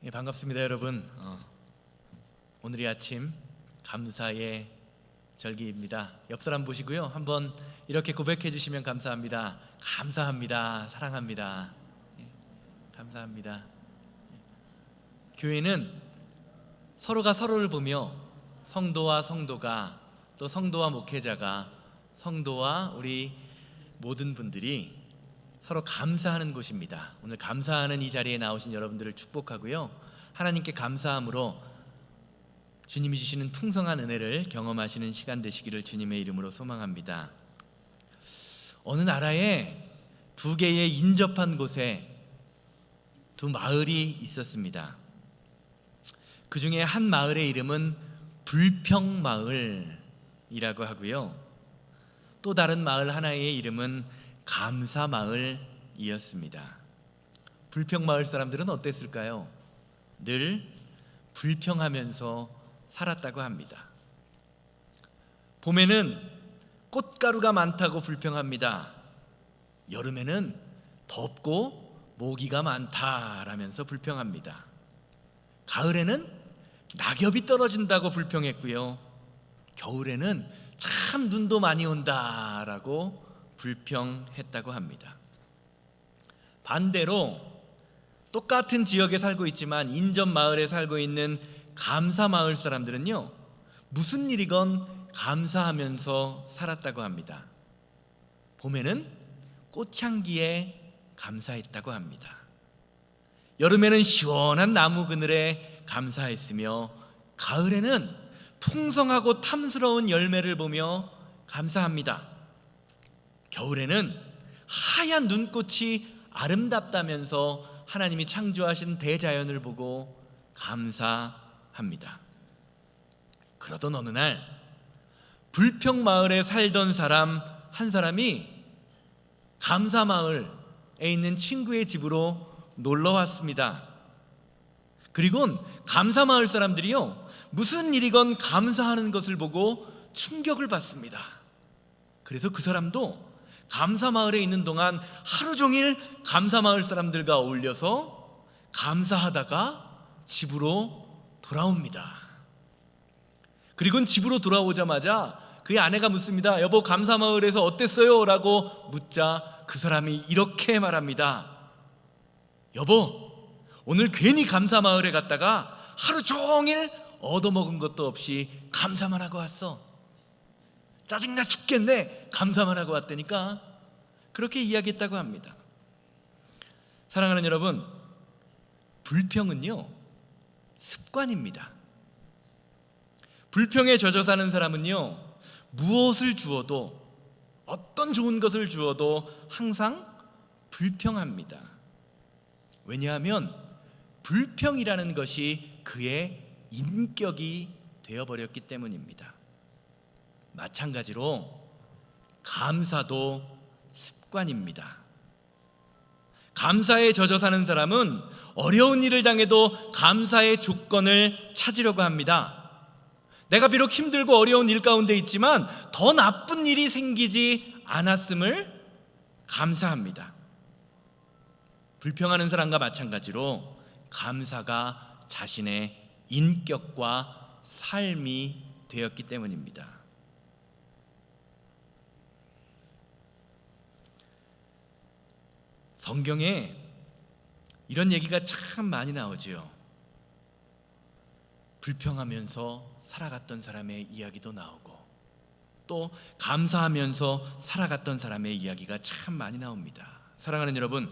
예, 반갑습니다, 여러분. 오늘이 아침 감사의 절기입니다. 옆 사람 보시고요, 한번 이렇게 고백해 주시면 감사합니다. 감사합니다. 사랑합니다. 예, 감사합니다. 교회는 서로가 서로를 보며 성도와 성도가, 또 성도와 목회자가, 성도와 우리 모든 분들이 서로 감사하는 곳입니다. 오늘 감사하는 이 자리에 나오신 여러분들을 축복하고요, 하나님께 감사함으로 주님이 주시는 풍성한 은혜를 경험하시는 시간 되시기를 주님의 이름으로 소망합니다. 어느 나라에 두 개의 인접한 곳에 두 마을이 있었습니다. 그 중에 한 마을의 이름은 불평마을이라고 하고요, 또 다른 마을 하나의 이름은 감사마을이었습니다. 불평마을 사람들은 어땠을까요? 늘 불평하면서 살았다고 합니다. 봄에는 꽃가루가 많다고 불평합니다. 여름에는 덥고 모기가 많다라면서 불평합니다. 가을에는 낙엽이 떨어진다고 불평했고요, 겨울에는 참 눈도 많이 온다라고 불평했다고 합니다. 반대로 똑같은 지역에 살고 있지만 인접 마을에 살고 있는 감사 마을 사람들은요, 무슨 일이건 감사하면서 살았다고 합니다. 봄에는 꽃향기에 감사했다고 합니다. 여름에는 시원한 나무 그늘에 감사했으며, 가을에는 풍성하고 탐스러운 열매를 보며 감사합니다. 겨울에는 하얀 눈꽃이 아름답다면서 하나님이 창조하신 대자연을 보고 감사합니다. 그러던 어느 날 불평마을에 살던 사람 한 사람이 감사마을에 있는 친구의 집으로 놀러 왔습니다. 그리곤 감사마을 사람들이요, 무슨 일이건 감사하는 것을 보고 충격을 받습니다. 그래서 그 사람도 감사마을에 있는 동안 하루 종일 감사마을 사람들과 어울려서 감사하다가 집으로 돌아옵니다. 그리고 집으로 돌아오자마자 그의 아내가 묻습니다. 여보, 감사마을에서 어땠어요? 라고 묻자 그 사람이 이렇게 말합니다. 여보, 오늘 괜히 감사마을에 갔다가 하루 종일 얻어먹은 것도 없이 감사만 하고 왔어. 짜증나 죽겠네, 감사만 하고 왔다니까. 그렇게 이야기했다고 합니다. 사랑하는 여러분, 불평은요, 습관입니다. 불평에 젖어 사는 사람은요, 무엇을 주어도, 어떤 좋은 것을 주어도 항상 불평합니다. 왜냐하면 불평이라는 것이 그의 인격이 되어버렸기 때문입니다. 마찬가지로 감사도 습관입니다. 감사에 젖어 사는 사람은 어려운 일을 당해도 감사의 조건을 찾으려고 합니다. 내가 비록 힘들고 어려운 일 가운데 있지만 더 나쁜 일이 생기지 않았음을 감사합니다. 불평하는 사람과 마찬가지로 감사가 자신의 인격과 삶이 되었기 때문입니다. 성경에 이런 얘기가 참 많이 나오지요. 불평하면서 살아갔던 사람의 이야기도 나오고, 또 감사하면서 살아갔던 사람의 이야기가 참 많이 나옵니다. 사랑하는 여러분,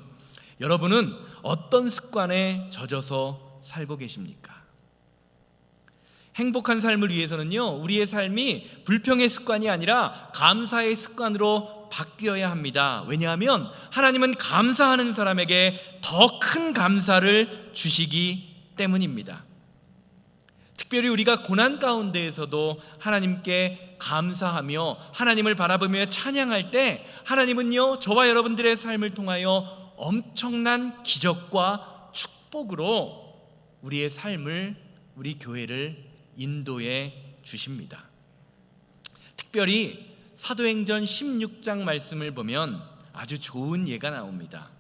여러분은 어떤 습관에 젖어서 살고 계십니까? 행복한 삶을 위해서는요, 우리의 삶이 불평의 습관이 아니라 감사의 습관으로 바뀌어야 합니다. 왜냐하면 하나님은 감사하는 사람에게 더 큰 감사를 주시기 때문입니다. 특별히 우리가 고난 가운데에서도 하나님께 감사하며 하나님을 바라보며 찬양할 때, 하나님은요, 저와 여러분들의 삶을 통하여 엄청난 기적과 축복으로 우리의 삶을, 우리 교회를 인도해 주십니다. 특별히 사도행전 16장 말씀을 보면 아주 좋은 예가 나옵니다.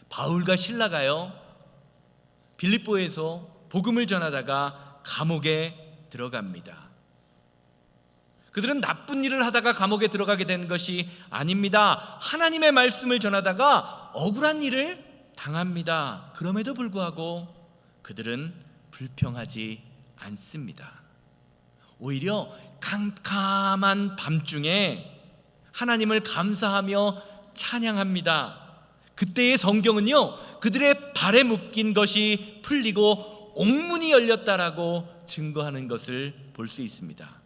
바울과 실라가요, 빌립보에서 복음을 전하다가 감옥에 들어갑니다. 그들은 나쁜 일을 하다가 감옥에 들어가게 된 것이 아닙니다. 하나님의 말씀을 전하다가 억울한 일을 당합니다. 그럼에도 불구하고 그들은 불평하지 않습니다. 오히려 캄캄한 밤중에 하나님을 감사하며 찬양합니다. 그때의 성경은요, 그들의 발에 묶인 것이 풀리고 옥문이 열렸다라고 증거하는 것을 볼 수 있습니다.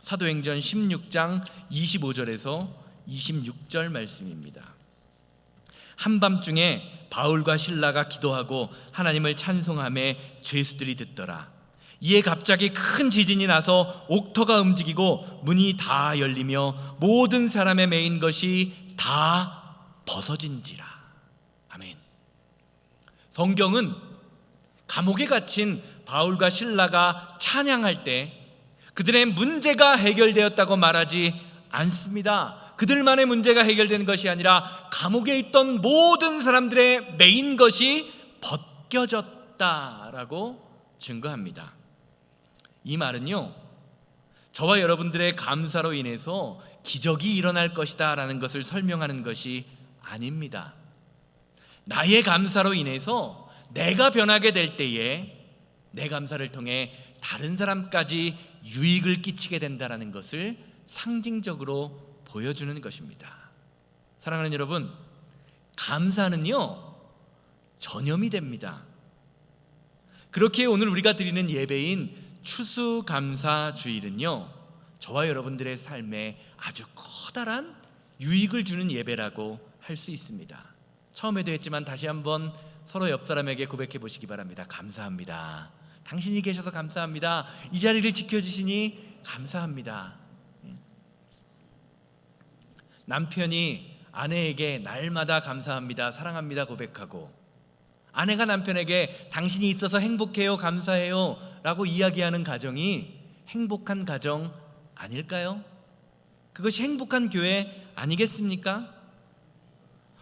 사도행전 16장 25절에서 26절 말씀입니다. 한밤중에 바울과 실라가 기도하고 하나님을 찬송하며 죄수들이 듣더라. 이에 갑자기 큰 지진이 나서 옥터가 움직이고 문이 다 열리며 모든 사람의 매인 것이 다 벗어진지라. 아멘. 성경은 감옥에 갇힌 바울과 실라가 찬양할 때 그들의 문제가 해결되었다고 말하지 않습니다. 그들만의 문제가 해결된 것이 아니라 감옥에 있던 모든 사람들의 매인 것이 벗겨졌다라고 증거합니다. 이 말은요, 저와 여러분들의 감사로 인해서 기적이 일어날 것이다 라는 것을 설명하는 것이 아닙니다. 나의 감사로 인해서 내가 변하게 될 때에 내 감사를 통해 다른 사람까지 유익을 끼치게 된다는 것을 상징적으로 보여주는 것입니다. 사랑하는 여러분, 감사는요 전염이 됩니다. 그렇게 오늘 우리가 드리는 예배인 추수감사주일은요, 저와 여러분들의 삶에 아주 커다란 유익을 주는 예배라고 할 수 있습니다. 처음에도 했지만 다시 한번 서로 옆 사람에게 고백해 보시기 바랍니다. 감사합니다. 당신이 계셔서 감사합니다. 이 자리를 지켜주시니 감사합니다. 남편이 아내에게 날마다 감사합니다, 사랑합니다 고백하고, 아내가 남편에게 당신이 있어서 행복해요, 감사해요 라고 이야기하는 가정이 행복한 가정 아닐까요? 그것이 행복한 교회 아니겠습니까?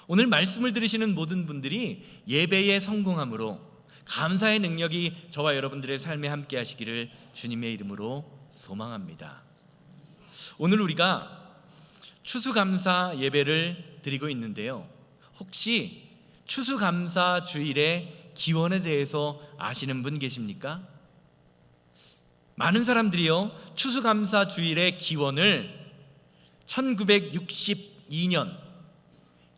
오늘 말씀을 들으시는 모든 분들이 예배에 성공함으로 감사의 능력이 저와 여러분들의 삶에 함께 하시기를 주님의 이름으로 소망합니다. 오늘 우리가 추수감사 예배를 드리고 있는데요, 혹시 추수감사 주일의 기원에 대해서 아시는 분 계십니까? 많은 사람들이요, 추수감사 주일의 기원을 1962년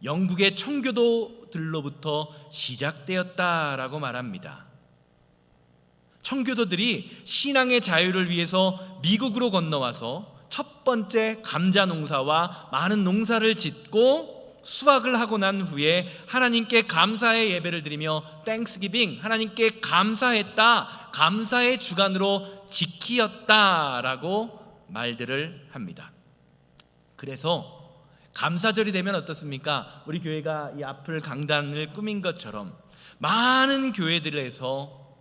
영국의 청교도들로부터 시작되었다라고 말합니다. 청교도들이 신앙의 자유를 위해서 미국으로 건너와서 첫 번째 감자 농사와 많은 농사를 짓고 수확을 하고 난 후에 하나님께 감사의 예배를 드리며 땡스기빙, 하나님께 감사했다, 감사의 주간으로 지키었다라고 말들을 합니다. 그래서 감사절이 되면 어떻습니까? 우리 교회가 이 앞을 강단을 꾸민 것처럼 많은 교회들에서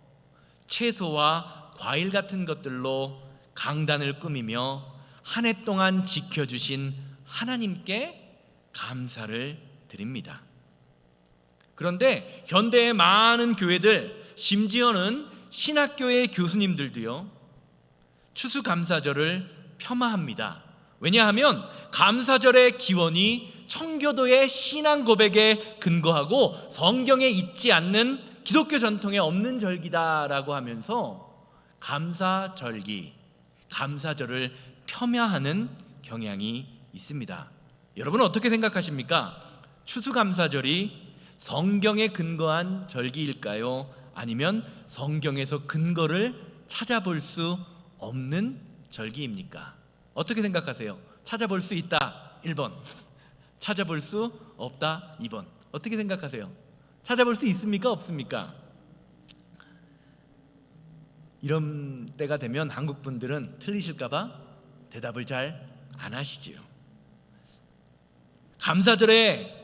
채소와 과일 같은 것들로 강단을 꾸미며 한 해 동안 지켜주신 하나님께 감사를 드립니다. 그런데 현대의 많은 교회들, 심지어는 신학교의 교수님들도요, 추수감사절을 폄하합니다. 왜냐하면 감사절의 기원이 청교도의 신앙 고백에 근거하고 성경에 있지 않는 기독교 전통에 없는 절기다라고 하면서 감사절기, 감사절을 폄하하는 경향이 있습니다. 여러분은 어떻게 생각하십니까? 추수감사절이 성경에 근거한 절기일까요? 아니면 성경에서 근거를 찾아볼 수 없는 절기입니까? 어떻게 생각하세요? 찾아볼 수 있다 1번, 찾아볼 수 없다 2번. 어떻게 생각하세요? 찾아볼 수 있습니까? 없습니까? 이런 때가 되면 한국 분들은 틀리실까봐 대답을 잘 안 하시지요. 감사절의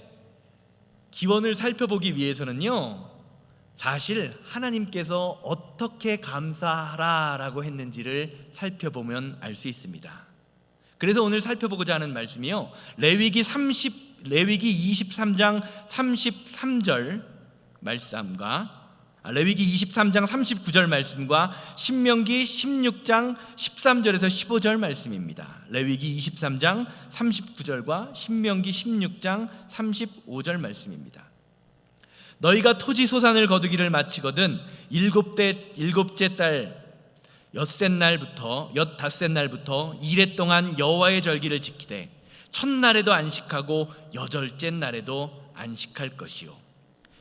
기원을 살펴보기 위해서는요, 사실 하나님께서 어떻게 감사하라라고 했는지를 살펴보면 알 수 있습니다. 그래서 오늘 살펴보고자 하는 말씀이요, 레위기 23장 33절 말씀과 레위기 23장 39절 말씀과 신명기 16장 13절에서 15절 말씀입니다. 레위기 23장 39절과 신명기 16장 35절 말씀입니다. 너희가 토지 소산을 거두기를 마치거든 일곱째 달 엿닷새 날부터 이레 동안 여호와의 절기를 지키되 첫날에도 안식하고 여덟째 날에도 안식할 것이요.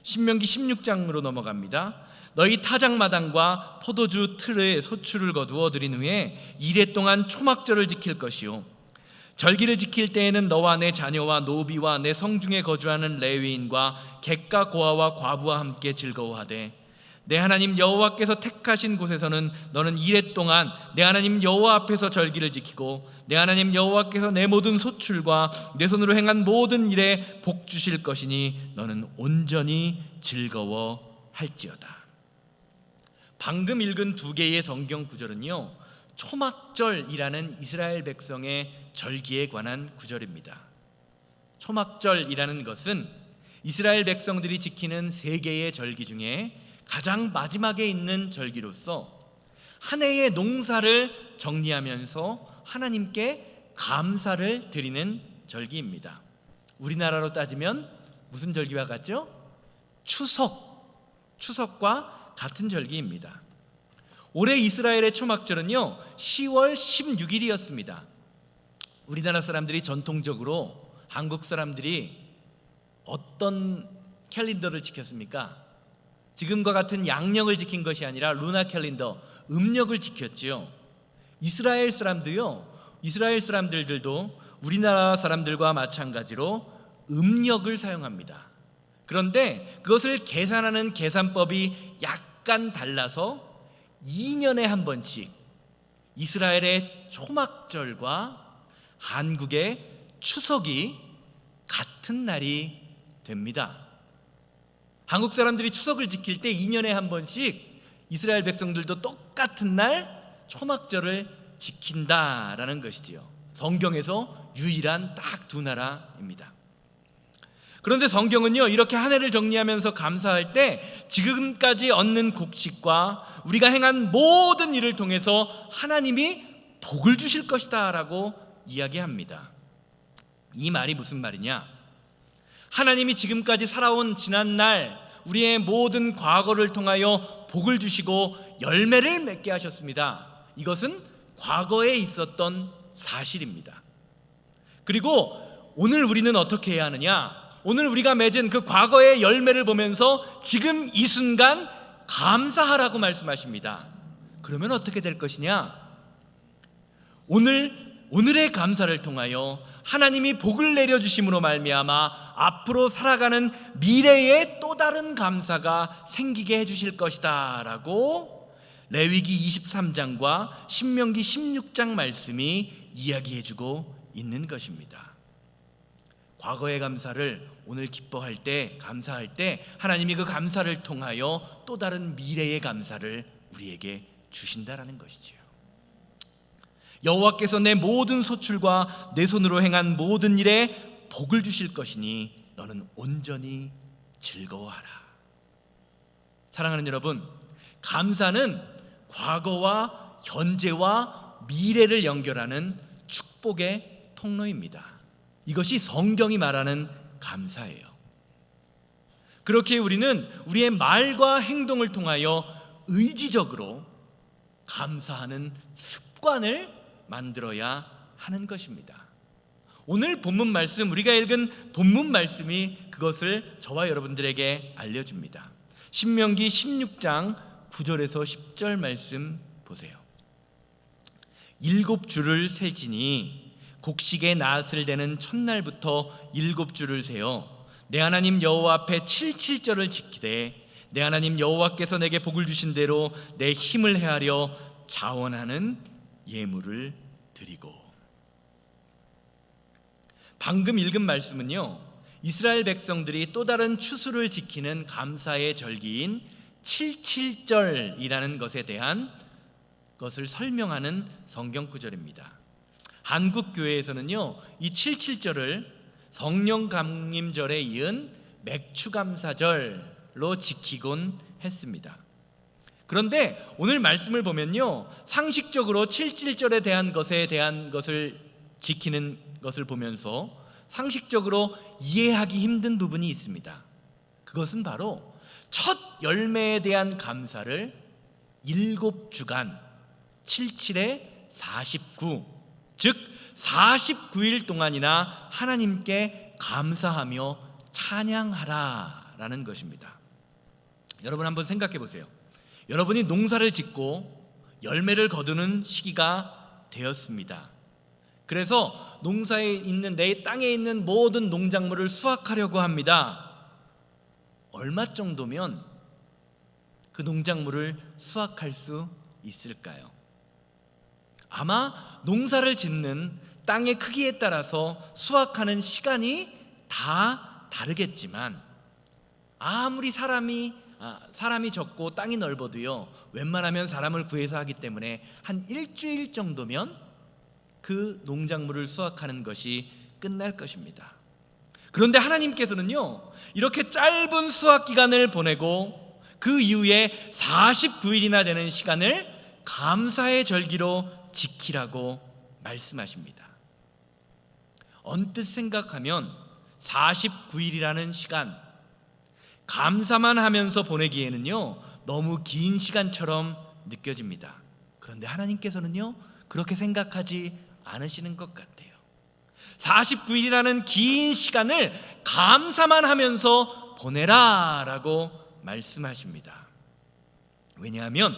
신명기 16장으로 넘어갑니다. 너희 타작마당과 포도주 틀에 소출을 거두어 들인 후에 이레 동안 초막절을 지킬 것이요. 절기를 지킬 때에는 너와 내 자녀와 노비와 내 성중에 거주하는 레위인과 객가 고아와 과부와 함께 즐거워하되 내 하나님 여호와께서 택하신 곳에서는 너는 이레 동안 내 하나님 여호와 앞에서 절기를 지키고 내 하나님 여호와께서 내 모든 소출과 내 손으로 행한 모든 일에 복 주실 것이니 너는 온전히 즐거워할지어다. 방금 읽은 두 개의 성경 구절은요, 초막절이라는 이스라엘 백성의 절기에 관한 구절입니다. 초막절이라는 것은 이스라엘 백성들이 지키는 세 개의 절기 중에 가장 마지막에 있는 절기로서 한 해의 농사를 정리하면서 하나님께 감사를 드리는 절기입니다. 우리나라로 따지면 무슨 절기와 같죠? 추석과 같은 절기입니다. 올해 이스라엘의 초막절은요 10월 16일이었습니다. 우리나라 사람들이 전통적으로 한국 사람들이 어떤 캘린더를 지켰습니까? 지금과 같은 양력을 지킨 것이 아니라 루나 캘린더, 음력을 지켰지요. 이스라엘 사람들도 우리나라 사람들과 마찬가지로 음력을 사용합니다. 그런데 그것을 계산하는 계산법이 약간 달라서 2년에 한 번씩 이스라엘의 초막절과 한국의 추석이 같은 날이 됩니다. 한국 사람들이 추석을 지킬 때 2년에 한 번씩 이스라엘 백성들도 똑같은 날 초막절을 지킨다라는 것이지요. 성경에서 유일한 딱 두 나라입니다. 그런데 성경은요 이렇게 한 해를 정리하면서 감사할 때 지금까지 얻는 곡식과 우리가 행한 모든 일을 통해서 하나님이 복을 주실 것이다 라고 이야기합니다. 이 말이 무슨 말이냐? 하나님이 지금까지 살아온 지난날 우리의 모든 과거를 통하여 복을 주시고 열매를 맺게 하셨습니다. 이것은 과거에 있었던 사실입니다. 그리고 오늘 우리는 어떻게 해야 하느냐? 오늘 우리가 맺은 그 과거의 열매를 보면서 지금 이 순간 감사하라고 말씀하십니다. 그러면 어떻게 될 것이냐? 오늘의 감사를 통하여 하나님이 복을 내려주심으로 말미암아 앞으로 살아가는 미래에 또 다른 감사가 생기게 해주실 것이다 라고 레위기 23장과 신명기 16장 말씀이 이야기해주고 있는 것입니다. 과거의 감사를 오늘 기뻐할 때, 감사할 때 하나님이 그 감사를 통하여 또 다른 미래의 감사를 우리에게 주신다라는 것이지요. 여호와께서 내 모든 소출과 내 손으로 행한 모든 일에 복을 주실 것이니 너는 온전히 즐거워하라. 사랑하는 여러분, 감사는 과거와 현재와 미래를 연결하는 축복의 통로입니다. 이것이 성경이 말하는 감사예요. 그렇게 우리는 우리의 말과 행동을 통하여 의지적으로 감사하는 습관을 만들어야 하는 것입니다. 오늘 본문 말씀, 우리가 읽은 본문 말씀이 그것을 저와 여러분들에게 알려줍니다. 신명기 16장 9절에서 10절 말씀 보세요. 7주를 세지니 곡식의 낫을 대는 첫날부터 7주를 세어 내 하나님 여호와 앞에 77절을 지키되 내 하나님 여호와께서 내게 복을 주신 대로 내 힘을 헤아려 자원하는 예물을 드리고. 방금 읽은 말씀은요 이스라엘 백성들이 또 다른 추수를 지키는 감사의 절기인 77절이라는 것에 대한 것을 설명하는 성경 구절입니다. 한국 교회에서는요 이 77절을 성령 강림절에 이은 맥추감사절로 지키곤 했습니다. 그런데 오늘 말씀을 보면요, 상식적으로 7.7절에 대한 것을 지키는 것을 보면서 상식적으로 이해하기 힘든 부분이 있습니다. 그것은 바로 첫 열매에 대한 감사를 7주간 77에 49, 즉 49일 동안이나 하나님께 감사하며 찬양하라라는 것입니다. 여러분 한번 생각해 보세요. 여러분이 농사를 짓고 열매를 거두는 시기가 되었습니다. 그래서 농사에 있는, 내 땅에 있는 모든 농작물을 수확하려고 합니다. 얼마 정도면 그 농작물을 수확할 수 있을까요? 아마 농사를 짓는 땅의 크기에 따라서 수확하는 시간이 다 다르겠지만, 아무리 사람이 적고 땅이 넓어도요, 웬만하면 사람을 구해서 하기 때문에 한 일주일 정도면 그 농작물을 수확하는 것이 끝날 것입니다. 그런데 하나님께서는요, 이렇게 짧은 수확 기간을 보내고 그 이후에 49일이나 되는 시간을 감사의 절기로 지키라고 말씀하십니다. 언뜻 생각하면 49일이라는 시간, 감사만 하면서 보내기에는요, 너무 긴 시간처럼 느껴집니다. 그런데 하나님께서는요, 그렇게 생각하지 않으시는 것 같아요. 49일이라는 긴 시간을 감사만 하면서 보내라라고 말씀하십니다. 왜냐하면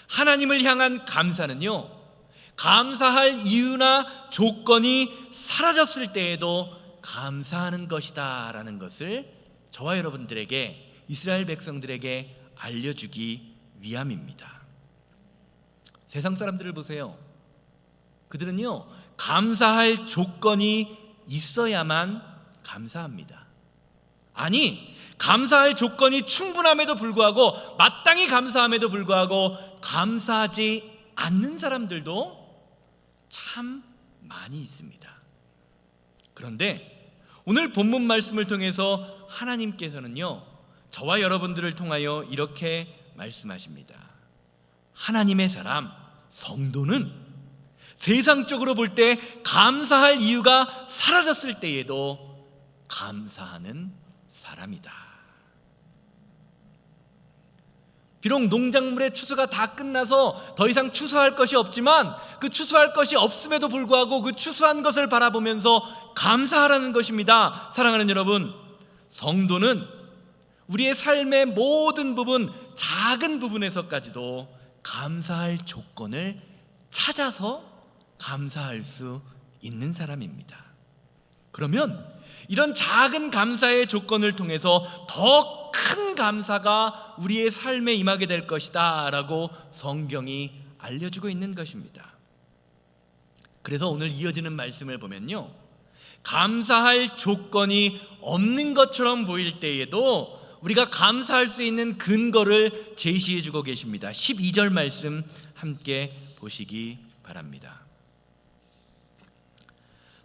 하나님을 향한 감사는요, 감사할 이유나 조건이 사라졌을 때에도 감사하는 것이다라는 것을 저와 여러분들에게, 이스라엘 백성들에게 알려주기 위함입니다. 세상 사람들을 보세요. 그들은요, 감사할 조건이 있어야만 감사합니다. 아니, 감사할 조건이 충분함에도 불구하고, 마땅히 감사함에도 불구하고 감사하지 않는 사람들도 참 많이 있습니다. 그런데 오늘 본문 말씀을 통해서 하나님께서는요, 저와 여러분들을 통하여 이렇게 말씀하십니다. 하나님의 사람, 성도는 세상적으로 볼 때 감사할 이유가 사라졌을 때에도 감사하는 사람이다. 비록 농작물의 추수가 다 끝나서 더 이상 추수할 것이 없지만, 그 추수할 것이 없음에도 불구하고 그 추수한 것을 바라보면서 감사하라는 것입니다. 사랑하는 여러분, 성도는 우리의 삶의 모든 부분, 작은 부분에서까지도 감사할 조건을 찾아서 감사할 수 있는 사람입니다. 그러면 이런 작은 감사의 조건을 통해서 더 큰 감사가 우리의 삶에 임하게 될 것이다 라고 성경이 알려주고 있는 것입니다. 그래서 오늘 이어지는 말씀을 보면요, 감사할 조건이 없는 것처럼 보일 때에도 우리가 감사할 수 있는 근거를 제시해 주고 계십니다. 12절 말씀 함께 보시기 바랍니다.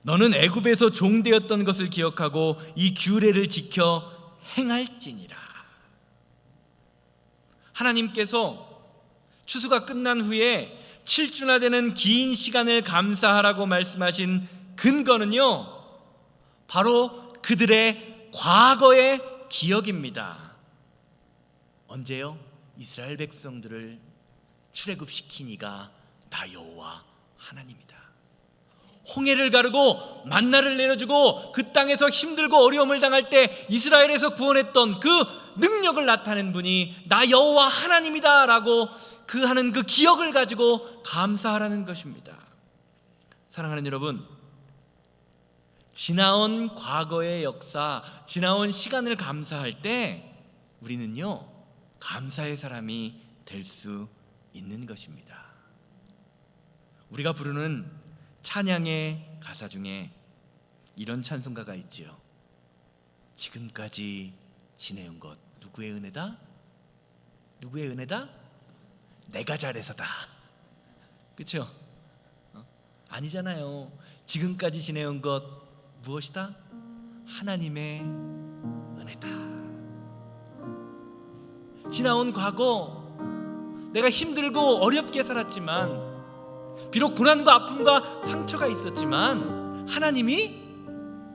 너는 애굽에서 종되었던 것을 기억하고 이 규례를 지켜 행할지니라. 하나님께서 추수가 끝난 후에 7주나 되는 긴 시간을 감사하라고 말씀하신 근거는요, 바로 그들의 과거의 기억입니다. 언제요? 이스라엘 백성들을 출애굽시킨 이가 나 여호와 하나님이다. 홍해를 가르고 만나를 내려주고 그 땅에서 힘들고 어려움을 당할 때 이스라엘에서 구원했던 그 능력을 나타낸 분이 나 여호와 하나님이다 라고 하는 그 기억을 가지고 감사하라는 것입니다. 사랑하는 여러분, 지나온 과거의 역사, 지나온 시간을 감사할 때 우리는요, 감사의 사람이 될 수 있는 것입니다. 우리가 부르는 찬양의 가사 중에 이런 찬송가가 있지요. 지금까지 지내온 것 누구의 은혜다? 누구의 은혜다? 내가 잘해서다. 그렇죠? 아니잖아요. 지금까지 지내온 것 무엇이다? 하나님의 은혜다. 지나온 과거, 내가 힘들고 어렵게 살았지만, 비록 고난과 아픔과 상처가 있었지만 하나님이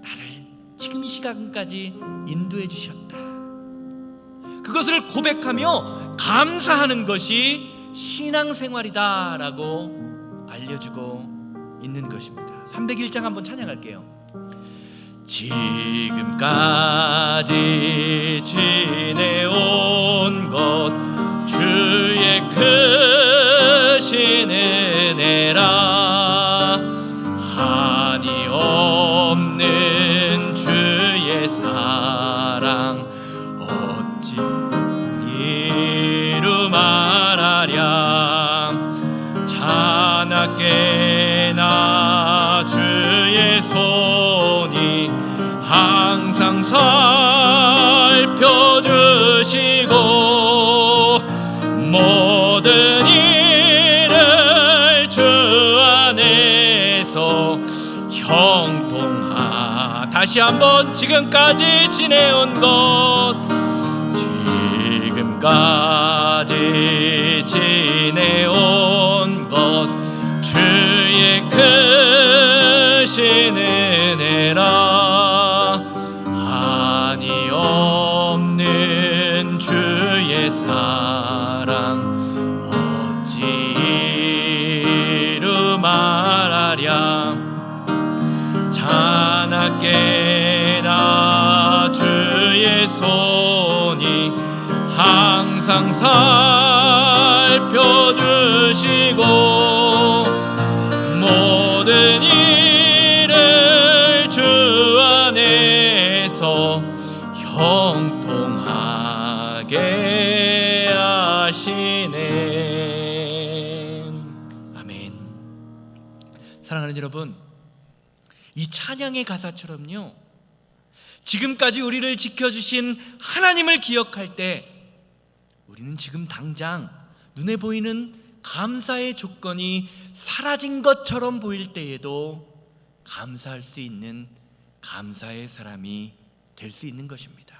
나를 지금 이 시간까지 인도해 주셨다. 그것을 고백하며 감사하는 것이 신앙생활이다라고 알려주고 있는 것입니다. 301장 한번 찬양할게요. 지금까지 지내온 것 주의 크신 은혜라. 한이 없는 주의 사랑 어찌 이루 말하랴. 자나깨나 주의 손이 항상 살펴주시고 모든 일을 주 안에서 형통하. 다시 한번 지금까지 지내온 것, 지금까지 지내온 것 주의 크신 은혜라. 한이 없는 주의 사랑 어찌 이루 말하랴. 자나깨나 주의 손이 항상 살펴주시고 모든 일을 주 안에서 형통하게 하시네. 아멘. 사랑하는 여러분, 이 찬양의 가사처럼요, 지금까지 우리를 지켜주신 하나님을 기억할 때 우리는 지금 당장 눈에 보이는 감사의 조건이 사라진 것처럼 보일 때에도 감사할 수 있는 감사의 사람이 될 수 있는 것입니다.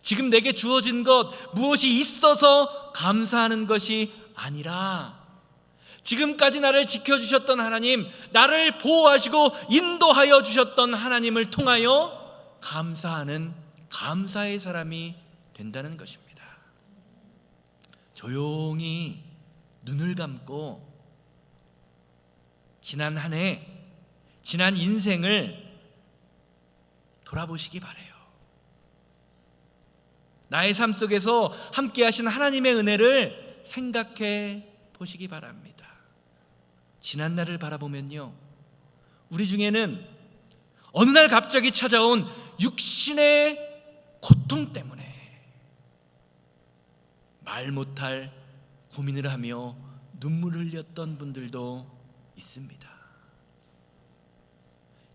지금 내게 주어진 것 무엇이 있어서 감사하는 것이 아니라 지금까지 나를 지켜주셨던 하나님, 나를 보호하시고 인도하여 주셨던 하나님을 통하여 감사하는 감사의 사람이 된다는 것입니다. 조용히 눈을 감고 지난 한 해, 지난 인생을 돌아보시기 바라요. 나의 삶 속에서 함께 하신 하나님의 은혜를 생각해 보시기 바랍니다. 지난 날을 바라보면요, 우리 중에는 어느 날 갑자기 찾아온 육신의 고통 때문에 말 못할 고민을 하며 눈물을 흘렸던 분들도 있습니다.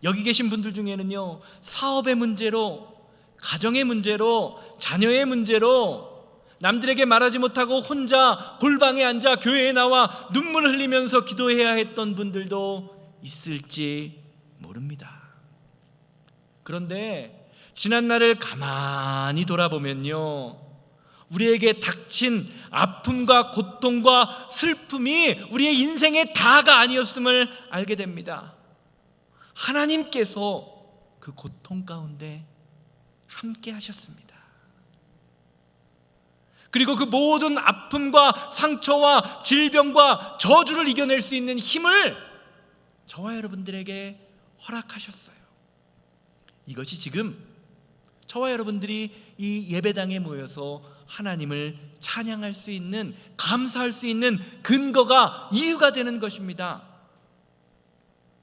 여기 계신 분들 중에는요, 사업의 문제로, 가정의 문제로, 자녀의 문제로 남들에게 말하지 못하고 혼자 골방에 앉아 교회에 나와 눈물을 흘리면서 기도해야 했던 분들도 있을지 모릅니다. 그런데 지난 날을 가만히 돌아보면요, 우리에게 닥친 아픔과 고통과 슬픔이 우리의 인생의 다가 아니었음을 알게 됩니다. 하나님께서 그 고통 가운데 함께 하셨습니다. 그리고 그 모든 아픔과 상처와 질병과 저주를 이겨낼 수 있는 힘을 저와 여러분들에게 허락하셨어요. 이것이 지금 저와 여러분들이 이 예배당에 모여서 하나님을 찬양할 수 있는, 감사할 수 있는 근거가, 이유가 되는 것입니다.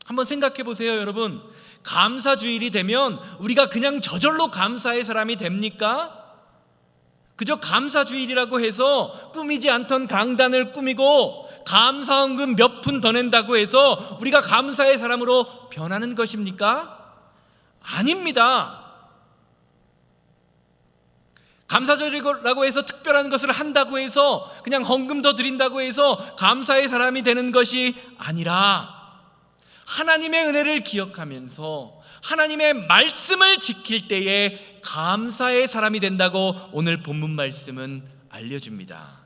한번 생각해 보세요, 여러분. 감사주일이 되면 우리가 그냥 저절로 감사의 사람이 됩니까? 그저 감사주일이라고 해서 꾸미지 않던 강단을 꾸미고 감사헌금 몇 푼 더 낸다고 해서 우리가 감사의 사람으로 변하는 것입니까? 아닙니다. 감사절이라고 해서 특별한 것을 한다고 해서 그냥 헌금 더 드린다고 해서 감사의 사람이 되는 것이 아니라 하나님의 은혜를 기억하면서 하나님의 말씀을 지킬 때에 감사의 사람이 된다고 오늘 본문 말씀은 알려줍니다.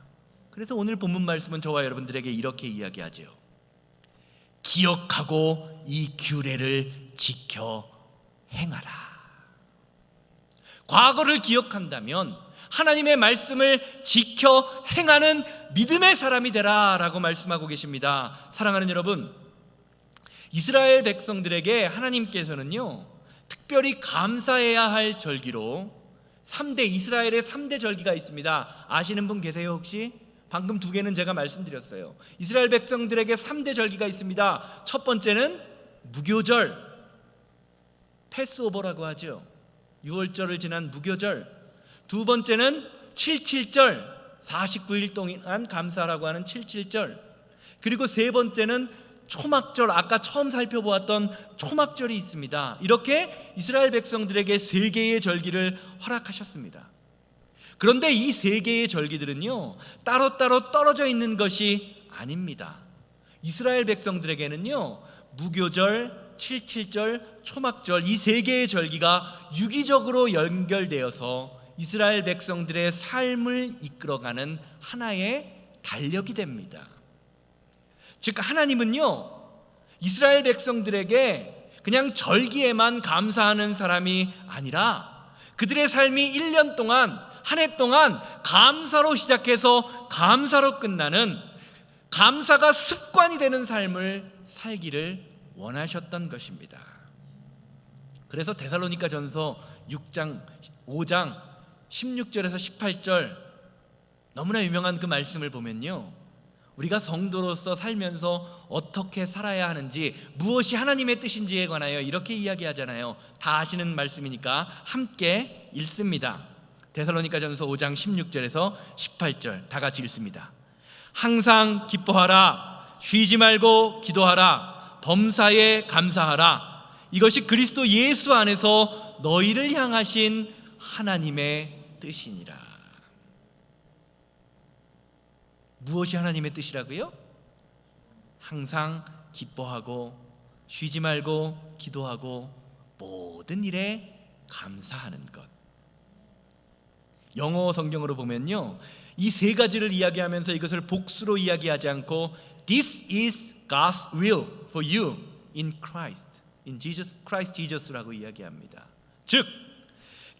그래서 오늘 본문 말씀은 저와 여러분들에게 이렇게 이야기하죠. 기억하고 이 규례를 지켜 행하라. 과거를 기억한다면 하나님의 말씀을 지켜 행하는 믿음의 사람이 되라 라고 말씀하고 계십니다. 사랑하는 여러분, 이스라엘 백성들에게 하나님께서는요 특별히 감사해야 할 절기로 이스라엘의 3대 절기가 있습니다. 아시는 분 계세요 혹시? 방금 2개는 제가 말씀드렸어요. 이스라엘 백성들에게 3대 절기가 있습니다. 첫 번째는 무교절, 패스오버라고 하죠. 6월절을 지난 무교절. 두 번째는 7.7절, 49일 동안 감사라고 하는 7.7절. 그리고 세 번째는 초막절, 아까 처음 살펴보았던 초막절이 있습니다. 이렇게 이스라엘 백성들에게 3개의 절기를 허락하셨습니다. 그런데 이 3개의 절기들은요 따로따로 떨어져 있는 것이 아닙니다. 이스라엘 백성들에게는요 무교절, 7.7절, 초막절 이 3개의 절기가 유기적으로 연결되어서 이스라엘 백성들의 삶을 이끌어가는 하나의 달력이 됩니다. 즉 하나님은요 이스라엘 백성들에게 그냥 절기에만 감사하는 사람이 아니라 그들의 삶이 1년 동안, 한 해 동안 감사로 시작해서 감사로 끝나는, 감사가 습관이 되는 삶을 살기를 원하셨던 것입니다. 그래서 데살로니가전서 5장 16절에서 18절 너무나 유명한 그 말씀을 보면요 우리가 성도로서 살면서 어떻게 살아야 하는지, 무엇이 하나님의 뜻인지에 관하여 이렇게 이야기하잖아요. 다 아시는 말씀이니까 함께 읽습니다. 데살로니가전서 5장 16절에서 18절 다 같이 읽습니다. 항상 기뻐하라, 쉬지 말고 기도하라, 범사에 감사하라. 이것이 그리스도 예수 안에서 너희를 향하신 하나님의 뜻이니라. 무엇이 하나님의 뜻이라고요? 항상 기뻐하고 쉬지 말고 기도하고 모든 일에 감사하는 것. 영어 성경으로 보면요 이 3가지를 이야기하면서 이것을 복수로 이야기하지 않고 This is God's will for you in Christ, in Jesus Christ Jesus라고 이야기합니다. 즉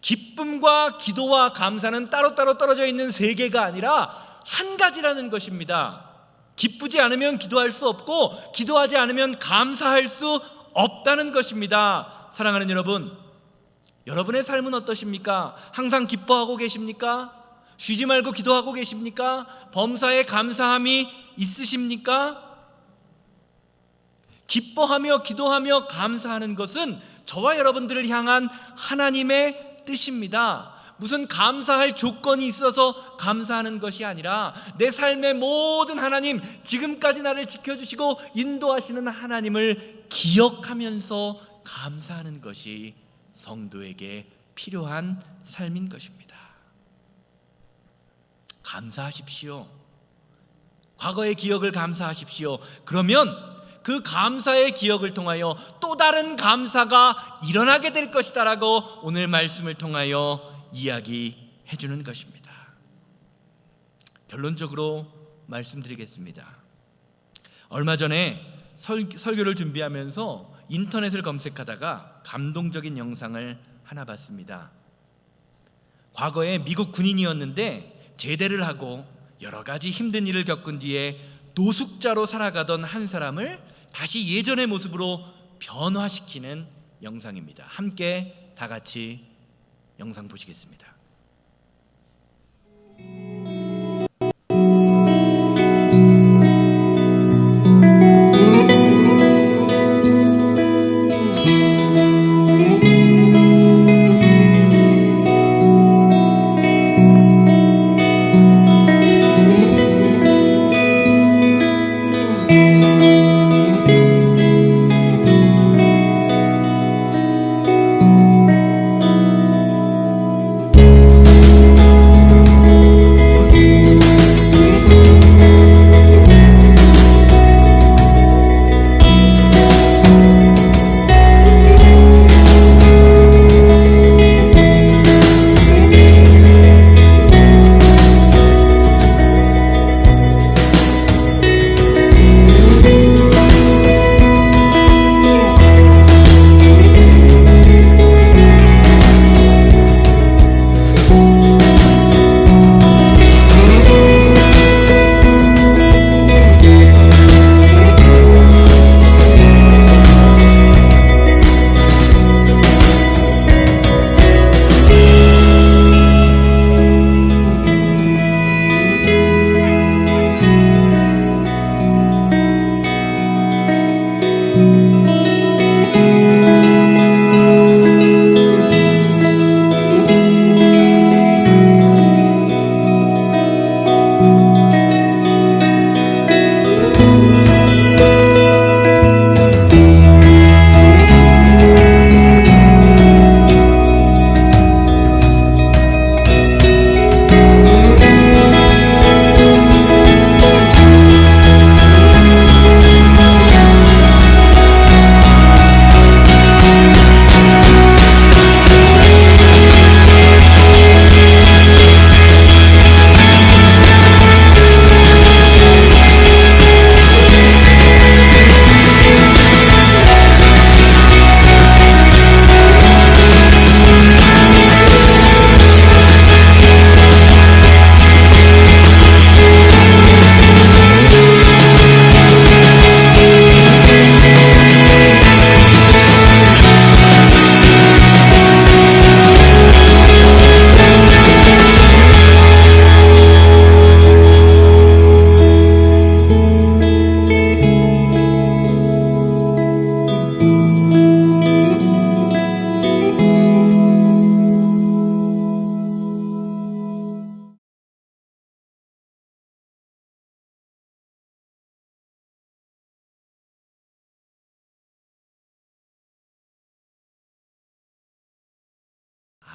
기쁨과 기도와 감사는 따로따로 떨어져 있는 3개가 아니라 한 가지라는 것입니다. 기쁘지 않으면 기도할 수 없고 기도하지 않으면 감사할 수 없다는 것입니다. 사랑하는 여러분, 여러분의 삶은 어떠십니까? 항상 기뻐하고 계십니까? 쉬지 말고 기도하고 계십니까? 범사에 감사함이 있으십니까? 기뻐하며 기도하며 감사하는 것은 저와 여러분들을 향한 하나님의 뜻입니다. 무슨 감사할 조건이 있어서 감사하는 것이 아니라 내 삶의 모든 하나님, 지금까지 나를 지켜주시고 인도하시는 하나님을 기억하면서 감사하는 것이 성도에게 필요한 삶인 것입니다. 감사하십시오. 과거의 기억을 감사하십시오. 그러면 그 감사의 기억을 통하여 또 다른 감사가 일어나게 될 것이다라고 오늘 말씀을 통하여 이야기해 주는 것입니다. 결론적으로 말씀드리겠습니다. 얼마 전에 설교를 준비하면서 인터넷을 검색하다가 감동적인 영상을 하나 봤습니다. 과거에 미국 군인이었는데 제대를 하고 여러 가지 힘든 일을 겪은 뒤에 노숙자로 살아가던 한 사람을 다시 예전의 모습으로 변화시키는 영상입니다. 함께 다 같이 영상 보시겠습니다.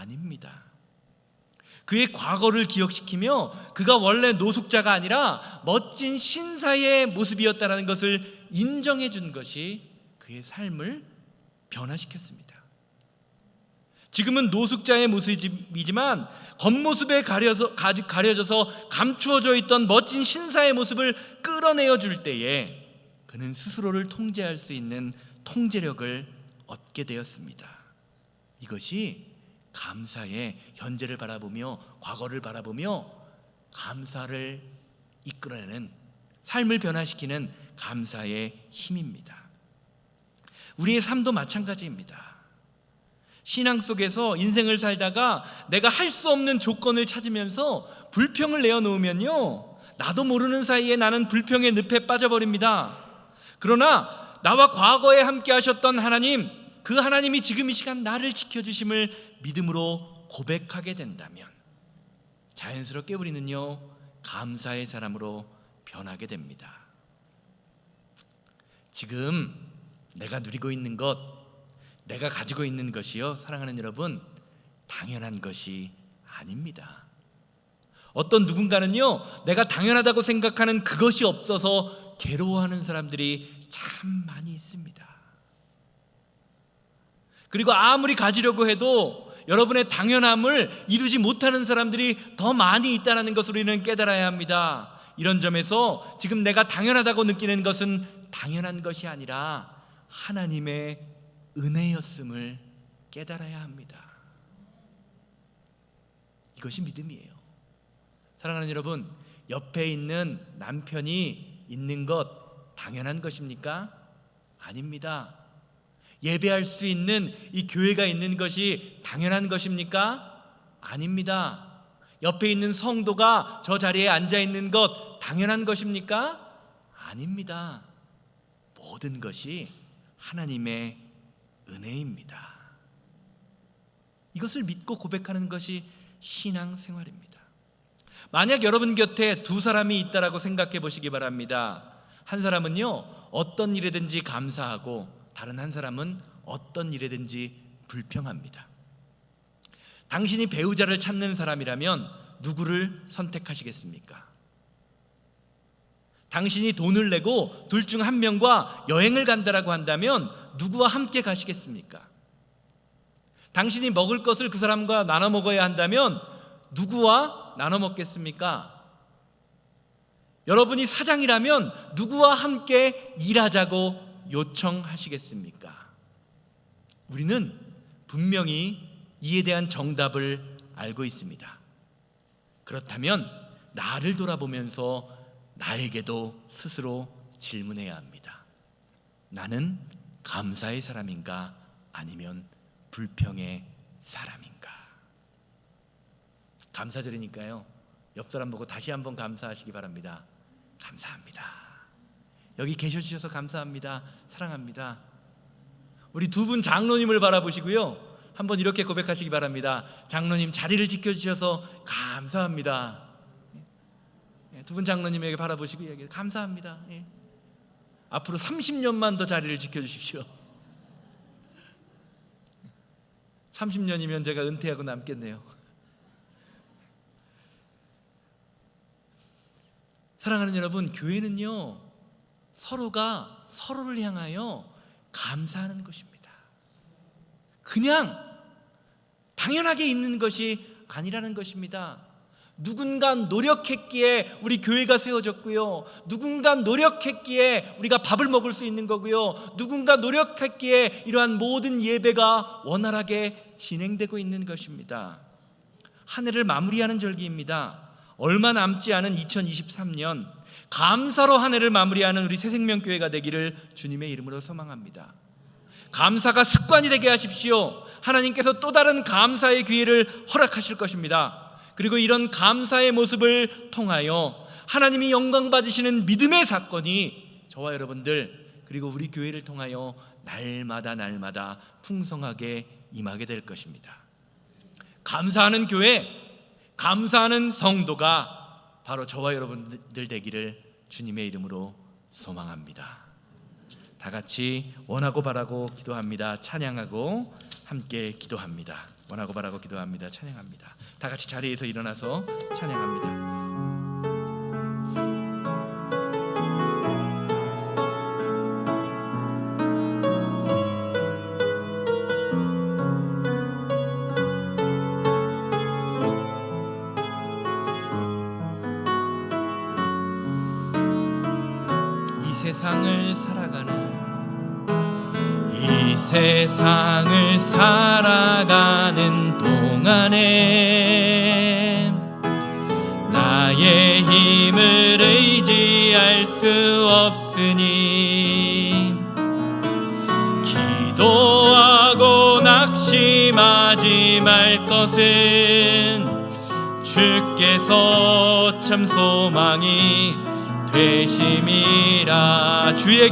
아닙니다. 그의 과거를 기억시키며 그가 원래 노숙자가 아니라 멋진 신사의 모습이었다는 것을 인정해 준 것이 그의 삶을 변화시켰습니다. 지금은 노숙자의 모습이지만 겉모습에 가려져서 감추어져 있던 멋진 신사의 모습을 끌어내어 줄 때에 그는 스스로를 통제할 수 있는 통제력을 얻게 되었습니다. 이것이 감사의 현재를 바라보며 과거를 바라보며 감사를 이끌어내는, 삶을 변화시키는 감사의 힘입니다. 우리의 삶도 마찬가지입니다. 신앙 속에서 인생을 살다가 내가 할 수 없는 조건을 찾으면서 불평을 내어놓으면요, 나도 모르는 사이에 나는 불평의 늪에 빠져버립니다. 그러나 나와 과거에 함께 하셨던 하나님, 그 하나님이 지금 이 시간 나를 지켜주심을 믿음으로 고백하게 된다면 자연스럽게 우리는요, 감사의 사람으로 변하게 됩니다. 지금 내가 누리고 있는 것, 내가 가지고 있는 것이요, 사랑하는 여러분, 당연한 것이 아닙니다. 어떤 누군가는요, 내가 당연하다고 생각하는 그것이 없어서 괴로워하는 사람들이 참 많이 있습니다. 그리고 아무리 가지려고 해도 여러분의 당연함을 이루지 못하는 사람들이 더 많이 있다는 것을 우리는 깨달아야 합니다. 이런 점에서 지금 내가 당연하다고 느끼는 것은 당연한 것이 아니라 하나님의 은혜였음을 깨달아야 합니다. 이것이 믿음이에요. 사랑하는 여러분, 옆에 있는 남편이 있는 것 당연한 것입니까? 아닙니다. 예배할 수 있는 이 교회가 있는 것이 당연한 것입니까? 아닙니다. 옆에 있는 성도가 저 자리에 앉아 있는 것 당연한 것입니까? 아닙니다. 모든 것이 하나님의 은혜입니다. 이것을 믿고 고백하는 것이 신앙생활입니다. 만약 여러분 곁에 두 사람이 있다라고 생각해 보시기 바랍니다. 한 사람은요, 어떤 일에든지 감사하고 다른 한 사람은 어떤 일에든지 불평합니다. 당신이 배우자를 찾는 사람이라면 누구를 선택하시겠습니까? 당신이 돈을 내고 둘 중 한 명과 여행을 간다라고 한다면 누구와 함께 가시겠습니까? 당신이 먹을 것을 그 사람과 나눠 먹어야 한다면 누구와 나눠 먹겠습니까? 여러분이 사장이라면 누구와 함께 일하자고 요청하시겠습니까? 우리는 분명히 이에 대한 정답을 알고 있습니다. 그렇다면 나를 돌아보면서 나에게도 스스로 질문해야 합니다. 나는 감사의 사람인가 아니면 불평의 사람인가? 감사절이니까요, 옆 사람 보고 다시 한번 감사하시기 바랍니다. 감사합니다. 여기 계셔주셔서 감사합니다. 사랑합니다. 우리 두 분 장로님을 바라보시고요, 한번 이렇게 고백하시기 바랍니다. 장로님, 자리를 지켜주셔서 감사합니다. 두 분 장로님에게 바라보시고 이야기해요. 감사합니다. 앞으로 30년만 더 자리를 지켜주십시오. 30년이면 제가 은퇴하고 남겠네요. 사랑하는 여러분, 교회는요, 서로가 서로를 향하여 감사하는 것입니다. 그냥 당연하게 있는 것이 아니라는 것입니다. 누군가 노력했기에 우리 교회가 세워졌고요, 누군가 노력했기에 우리가 밥을 먹을 수 있는 거고요, 누군가 노력했기에 이러한 모든 예배가 원활하게 진행되고 있는 것입니다. 한 해를 마무리하는 절기입니다. 얼마 남지 않은 2023년, 감사로 한 해를 마무리하는 우리 새생명교회가 되기를 주님의 이름으로 소망합니다. 감사가 습관이 되게 하십시오. 하나님께서 또 다른 감사의 기회를 허락하실 것입니다. 그리고 이런 감사의 모습을 통하여 하나님이 영광 받으시는 믿음의 사건이 저와 여러분들 그리고 우리 교회를 통하여 날마다 풍성하게 임하게 될 것입니다. 감사하는 교회, 감사하는 성도가 바로 저와 여러분들 되기를 주님의 이름으로 소망합니다. 다 같이 원하고 바라고 기도합니다. 찬양하고 함께 기도합니다. 원하고 바라고 기도합니다. 찬양합니다. 다 같이 자리에서 일어나서 찬양합니다. 이 세상을 살아가는 동안에 나의 힘을 의지할 수 없으니 기도하고 낙심하지 말 것은 주께서 참 소망이 되심이라. 주의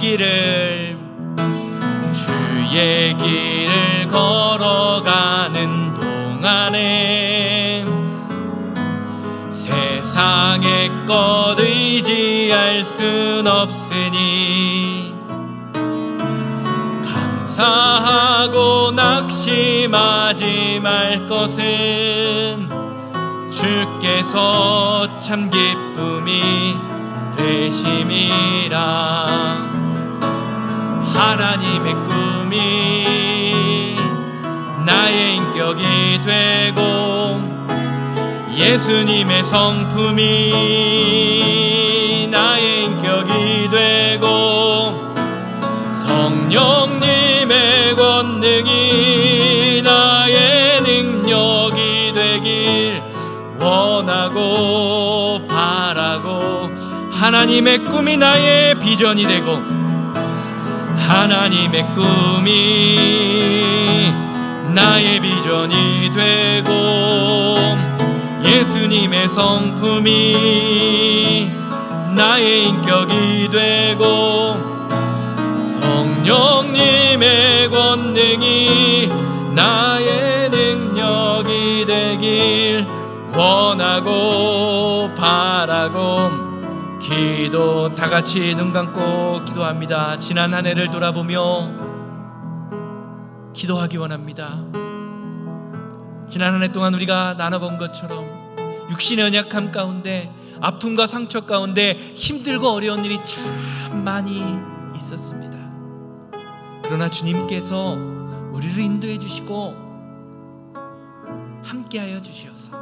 길을 걸어가는 동안에 세상의 것 의지할 순 없으니 감사하고 낙심하지 말 것은 주께서 참 기쁨이 되심이라. 하나님의 꿈이 나의 인격이 되고 예수님의 성품이 나의 인격이 되고 성령님의 권능이 나의 능력이 되길 원하고 바라고 하나님의 꿈이 나의 비전이 되고 하나님의 꿈이 나의 비전이 되고 예수님의 성품이 나의 인격이 되고 성령님의 권능이 나의 능력이 되길 원하고 바라고 기도. 다 같이 눈 감고 기도합니다. 지난 한 해를 돌아보며 기도하기 원합니다. 지난 한 해 동안 우리가 나눠본 것처럼 육신의 연약함 가운데 아픔과 상처 가운데 힘들고 어려운 일이 참 많이 있었습니다. 그러나 주님께서 우리를 인도해 주시고 함께하여 주시어서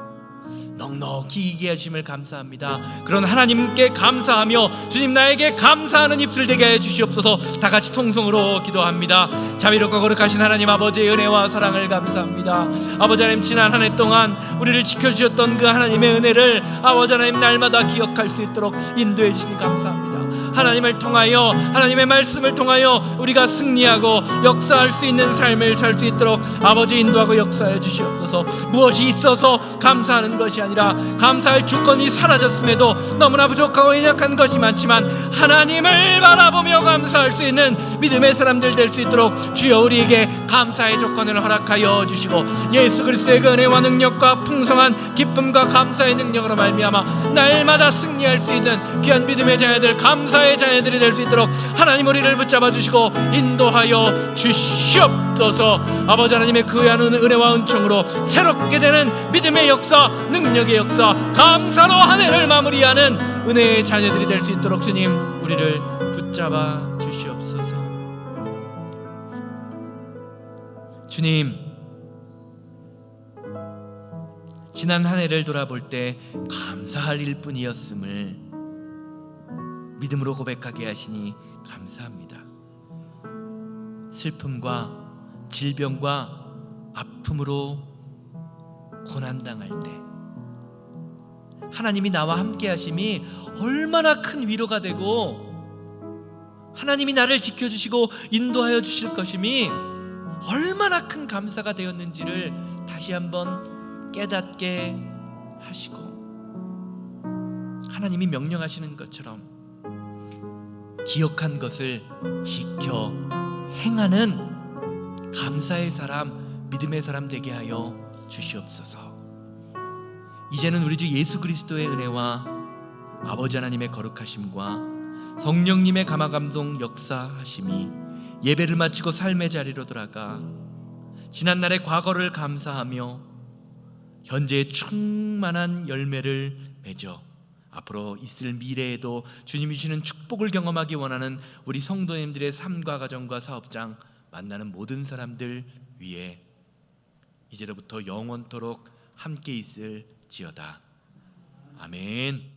넉넉히 이기해 주심을 감사합니다. 그런 하나님께 감사하며 주님 나에게 감사하는 입술 되게 해 주시옵소서. 다 같이 통성으로 기도합니다. 자비롭고 거룩하신 하나님 아버지의 은혜와 사랑을 감사합니다. 아버지 하나님, 지난 한 해 동안 우리를 지켜주셨던 그 하나님의 은혜를 아버지 하나님 날마다 기억할 수 있도록 인도해 주시니 감사합니다. 하나님을 통하여 하나님의 말씀을 통하여 우리가 승리하고 역사할 수 있는 삶을 살 수 있도록 아버지 인도하고 역사해 주시옵소서. 무엇이 있어서 감사하는 것이 아니라 감사할 주권이 사라졌음에도 너무나 부족하고 연약한 것이 많지만 하나님을 바라보며 감사할 수 있는 믿음의 사람들 될 수 있도록 주여 우리에게 감사의 조건을 허락하여 주시고 예수 그리스도의 그 은혜와 능력과 풍성한 기쁨과 감사의 능력으로 말미암아 날마다 승리할 수 있는 귀한 믿음의 자녀들, 감사의 자녀들이 될 수 있도록 하나님 우리를 붙잡아 주시고 인도하여 주시옵소서. 아버지 하나님의 그 귀한 은혜와 은총으로 새롭게 되는 믿음의 역사, 능력의 역사, 감사로 한 해를 마무리하는 은혜의 자녀들이 될 수 있도록 주님 우리를 붙잡아 주시옵소서. 주님, 지난 한 해를 돌아볼 때 감사할 일뿐이었음을 믿음으로 고백하게 하시니 감사합니다. 슬픔과 질병과 아픔으로 고난당할 때 하나님이 나와 함께 하심이 얼마나 큰 위로가 되고 하나님이 나를 지켜주시고 인도하여 주실 것임이 얼마나 큰 감사가 되었는지를 다시 한번 깨닫게 하시고 하나님이 명령하시는 것처럼 기억한 것을 지켜 행하는 감사의 사람, 믿음의 사람 되게 하여 주시옵소서. 이제는 우리 주 예수 그리스도의 은혜와 아버지 하나님의 거룩하심과 성령님의 감화감동 역사하심이 예배를 마치고 삶의 자리로 돌아가 지난날의 과거를 감사하며 현재의 충만한 열매를 맺어 앞으로 있을 미래에도 주님이 주시는 축복을 경험하기 원하는 우리 성도님들의 삶과 가정과 사업장 만나는 모든 사람들 위해 이제로부터 영원토록 함께 있을지어다. 아멘.